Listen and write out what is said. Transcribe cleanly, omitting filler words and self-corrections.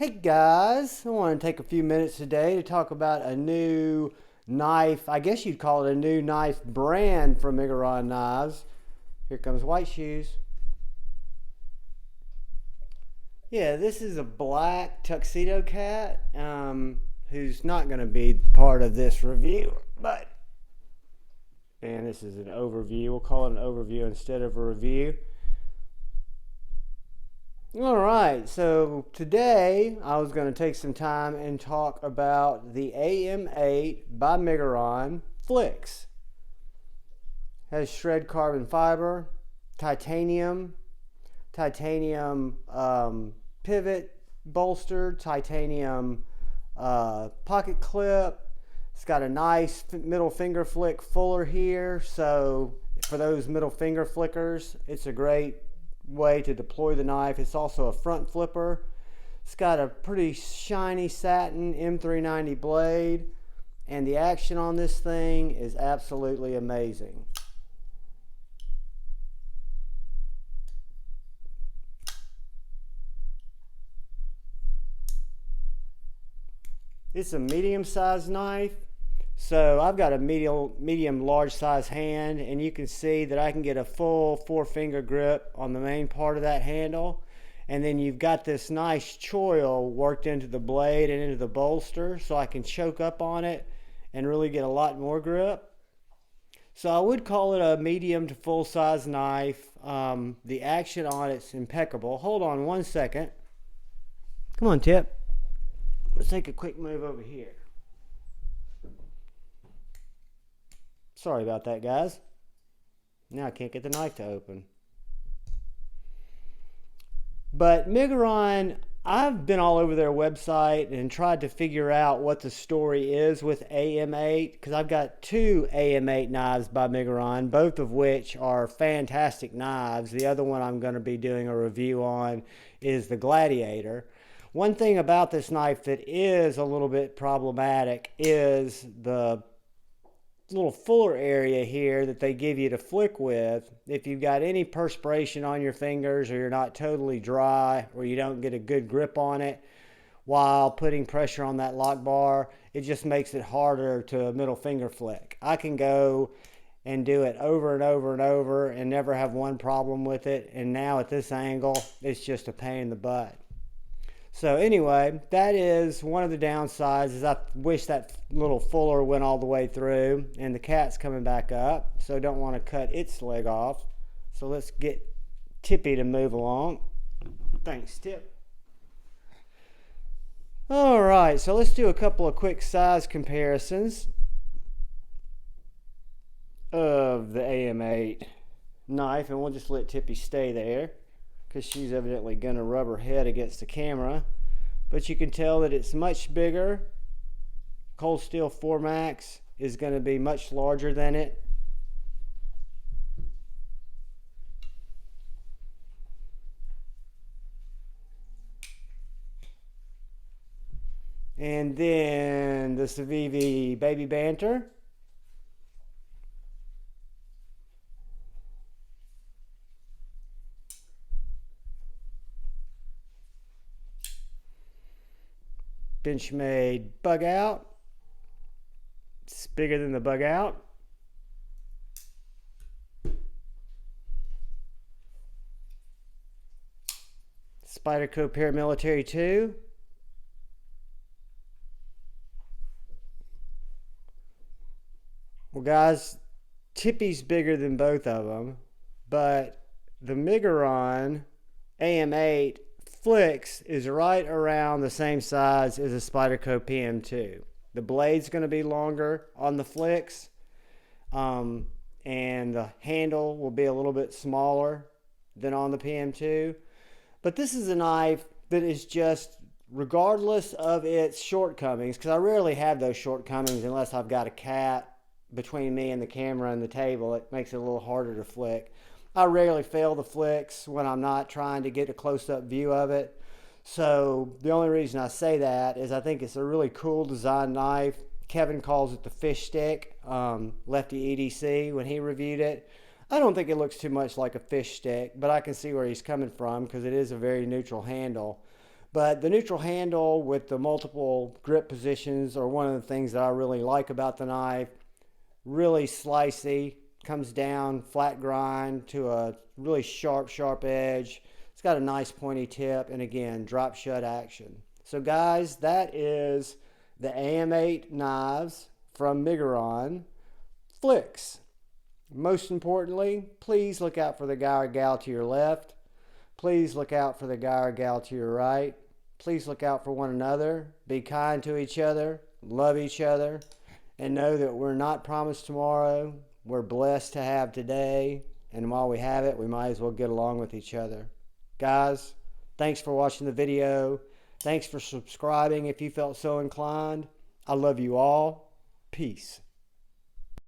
Hey guys, I want to take a few minutes today to talk about a new knife. I guess you'd call it a new knife brand from Miguron Knives. Here comes White Shoes. Yeah, this is a black tuxedo cat who's not going to be part of this review, and this is an overview. We'll call it an overview instead of a review. Alright, so today I was going to take some time and talk about the Am8 by Miguron Flix. Has shred carbon fiber, titanium pivot bolster, titanium pocket clip. It's got a nice middle finger flick fuller here, so for those middle finger flickers, it's a great way to deploy the knife. It's also a front flipper. It's got a pretty shiny satin M390 blade, and the action on this thing is absolutely amazing. It's a medium-sized knife, so I've got a medium large size hand, and you can see that I can get a full 4-finger grip on the main part of that handle, and then you've got this nice choil worked into the blade and into the bolster, so I can choke up on it and really get a lot more grip. So I would call it a medium to full size knife. The action on it's impeccable. Hold on one second. Come on, Tip. Let's take a quick move over here. Sorry about that, guys. Now I can't get the knife to open. But Miguron, I've been all over their website and tried to figure out what the story is with Am8, because I've got two Am8 knives by Miguron, both of which are fantastic knives. The other one I'm going to be doing a review on is the Gladiator. One thing about this knife that is a little bit problematic is the little fuller area here that they give you to flick with. If you've got any perspiration on your fingers, or you're not totally dry, or you don't get a good grip on it while putting pressure on that lock bar, it just makes it harder to middle finger flick. I can go and do it over and over and over and never have one problem with it, and now at this angle it's just a pain in the butt. So anyway, that is one of the downsides, is I wish that little fuller went all the way through, and the cat's coming back up, so don't want to cut its leg off. So let's get Tippy to move along. Thanks, Tip. Alright, so let's do a couple of quick size comparisons of the Am8 knife, and we'll just let Tippy stay there, because she's evidently going to rub her head against the camera. But you can tell that it's much bigger. Cold Steel 4 Max is going to be much larger than it. And then the Civivi Baby Banter. Benchmade Bug Out. It's bigger than the Bug Out. Spyderco Paramilitary 2. Well, guys, Tippy's bigger than both of them, but the Miguron Am8 Flix is right around the same size as a Spyderco PM2. The blade's going to be longer on the Flix, and the handle will be a little bit smaller than on the PM2. But this is a knife that is just, regardless of its shortcomings, because I rarely have those shortcomings unless I've got a cat between me and the camera and the table. It makes it a little harder to flick. I rarely fail the Flix when I'm not trying to get a close-up view of it. So the only reason I say that is I think it's a really cool design knife. Kevin calls it the fish stick, Lefty EDC, when he reviewed it. I don't think it looks too much like a fish stick, but I can see where he's coming from because it is a very neutral handle. But the neutral handle with the multiple grip positions are one of the things that I really like about the knife. Really slicey, comes down flat grind to a really sharp edge. It's got a nice pointy tip, and again, drop shut action. So guys, that is the Am8 knives from Miguron Flix. Most importantly, please look out for the guy or gal to your left. Please look out for the guy or gal to your right. Please look out for one another. Be kind to each other. Love each other. And know that we're not promised tomorrow. We're blessed to have today. And while we have it, we might as well get along with each other. Guys, thanks for watching the video. Thanks for subscribing if you felt so inclined. I love you all. Peace.